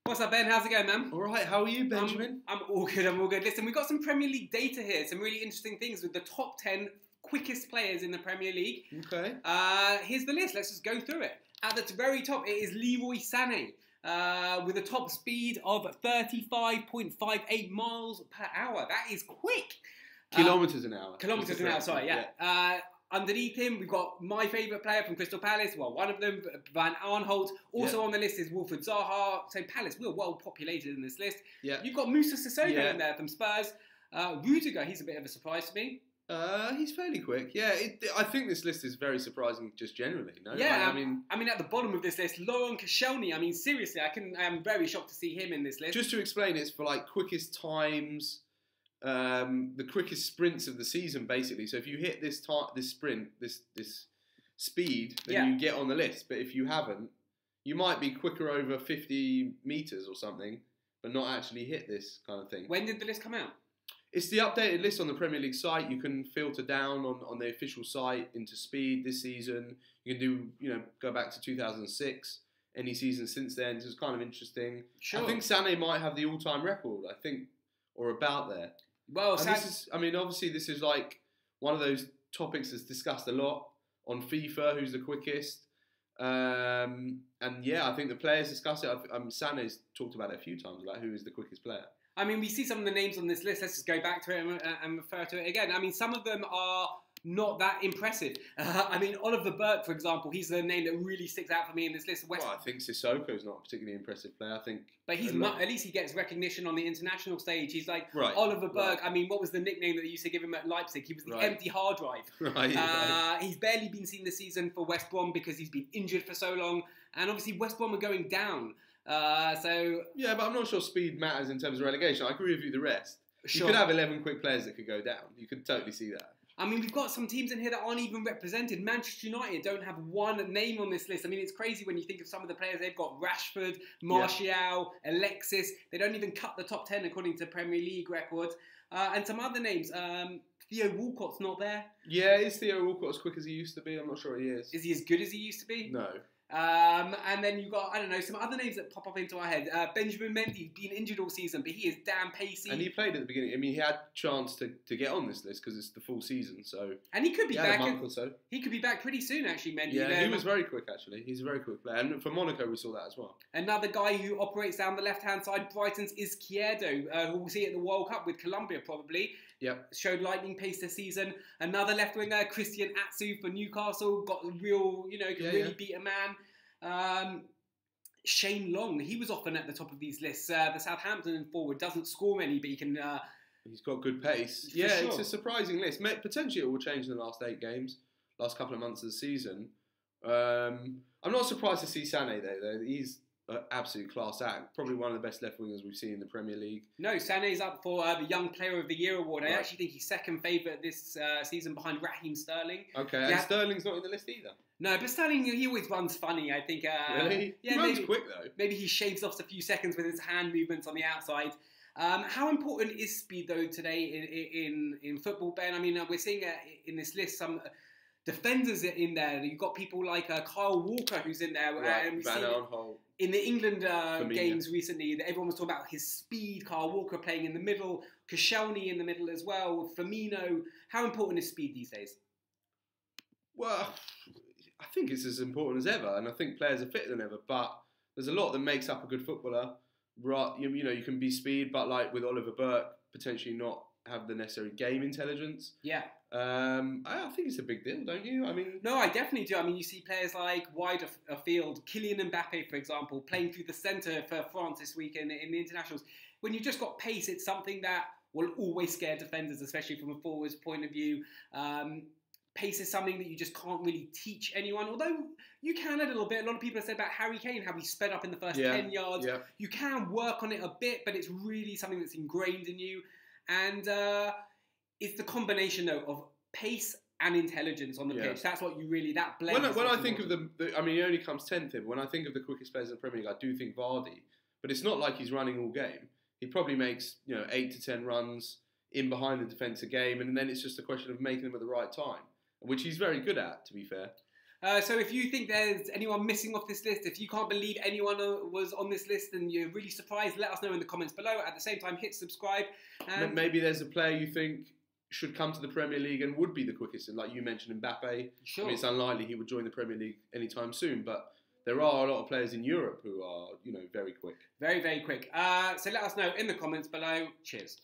What's up, Ben? How's it going, man? All right, how are you, Benjamin? I'm all good, I'm all good. Listen, we've got some Premier League data here, some really interesting things with the top 10 quickest players in the Premier League. Okay. Here's the list, let's just go through it. At the very top, it is Leroy Sané, with a top speed of 35.58 miles per hour. That is quick. Kilometres an hour. Kilometres an hour, sorry, yeah. Underneath him, we've got my favourite player from Crystal Palace, well, one of them, Van Aanholt. Also on the list is Wilfried Zaha. So Palace, we're well populated in this list. Yeah. You've got Moussa Sissoko in there from Spurs. Rudiger, he's a bit of a surprise to me. He's fairly quick. Yeah, I think this list is very surprising just generally. No? Yeah, I mean, at the bottom of this list, Laurent Koscielny. I mean, seriously, I am very shocked to see him in this list. Just to explain, it's for like quickest times, the quickest sprints of the season, basically. So if you hit this sprint, this speed, then you get on the list. But if you haven't, you might be quicker over 50 meters or something, but not actually hit this kind of thing. When did the list come out? It's the updated list on the Premier League site. You can filter down on the official site into speed this season. You can go back to 2006, any season since then. This is kind of interesting. Sure. I think Sané might have the all-time record, or about there. Well, obviously this is like one of those topics that's discussed a lot on FIFA, who's the quickest. And yeah, I think the players discuss it. Sané's talked about it a few times, about who is the quickest player. I mean, we see some of the names on this list. Let's just go back to it and refer to it again. I mean, some of them are not that impressive. I mean, Oliver Burke, for example, he's the name that really sticks out for me in this list. Well, I think Sissoko's not a particularly impressive player. But at least he gets recognition on the international stage. He's like Oliver Burke. Right. I mean, what was the nickname that they used to give him at Leipzig? He was the empty hard drive. Right. He's barely been seen this season for West Brom because he's been injured for so long. And obviously, West Brom are going down. Yeah, but I'm not sure speed matters in terms of relegation. I agree with you the rest. Sure. You could have 11 quick players that could go down. You could totally see that. I mean, we've got some teams in here that aren't even represented. Manchester United don't have one name on this list. I mean, it's crazy when you think of some of the players they've got. Rashford, Martial, Alexis. They don't even cut the top 10 according to Premier League records. And some other names. Theo Walcott's not there. Yeah, is Theo Walcott as quick as he used to be? I'm not sure he is. Is he as good as he used to be? No. And then you've got, I don't know, some other names that pop up into our head. Benjamin Mendy, been injured all season, but he is damn pacey. And he played at the beginning. I mean, he had chance to get on this list because it's the full season. So and he could be back. A month or so. He could be back pretty soon, actually, Mendy. Yeah, he was very quick, actually. He's a very quick player. And for Monaco, we saw that as well. Another guy who operates down the left-hand side, Brighton's Izquierdo, who we'll see at the World Cup with Colombia, probably. Yep. Showed lightning pace this season. Another left winger, Christian Atsu for Newcastle, got a real, really beat a man. Shane Long, he was often at the top of these lists. The Southampton forward doesn't score many, but he can. He's got good pace. Sure. It's a surprising list. Potentially, it will change in the last 8 games, last couple of months of the season. I'm not surprised to see Sané though. He's an absolute class act. Probably one of the best left wingers we've seen in the Premier League. No, Sané's up for the Young Player of the Year award. I actually think he's second favourite this season behind Raheem Sterling. Okay, and Sterling's not in the list either. No, but Sterling, he always runs funny, I think. Really? Yeah, he runs quick though. Maybe he shaves off a few seconds with his hand movements on the outside. How important is speed though today in football, Ben? I mean, we're seeing in this list some defenders in there. You've got people like Kyle Walker who's in there. Right, Van Aanholt. In the England games recently, that everyone was talking about his speed. Kyle Walker playing in the middle, Koscielny in the middle as well, Firmino. How important is speed these days? Well, I think it's as important as ever, and I think players are fitter than ever. But there's a lot that makes up a good footballer. Right, you can be speed, but like with Oliver Burke, potentially not have the necessary game intelligence. Yeah. I think it's a big deal, don't you? I mean, no, I definitely do. I mean, you see players like wide afield, Kylian Mbappe, for example, playing through the centre for France this week in the internationals. When you've just got pace, it's something that will always scare defenders, especially from a forward's point of view. Pace is something that you just can't really teach anyone, although you can a little bit. A lot of people have said about Harry Kane, how he sped up in the first 10 yards. Yeah. You can work on it a bit, but it's really something that's ingrained in you. And it's the combination, though, of pace and intelligence on the pitch. That's what you really, that blend. When I think of I mean, he only comes 10th here, but when I think of the quickest players in the Premier League, I do think Vardy. But it's not like he's running all game. He probably makes 8 to 10 runs in behind the defence a game, and then it's just a question of making them at the right time, which he's very good at, to be fair. So if you think there's anyone missing off this list, if you can't believe anyone was on this list and you're really surprised, let us know in the comments below. At the same time, hit subscribe. And maybe there's a player you think should come to the Premier League and would be the quickest. And like you mentioned, Mbappe. Sure. I mean, it's unlikely he would join the Premier League anytime soon, but there are a lot of players in Europe who are, very quick. Very, very quick. So let us know in the comments below. Cheers.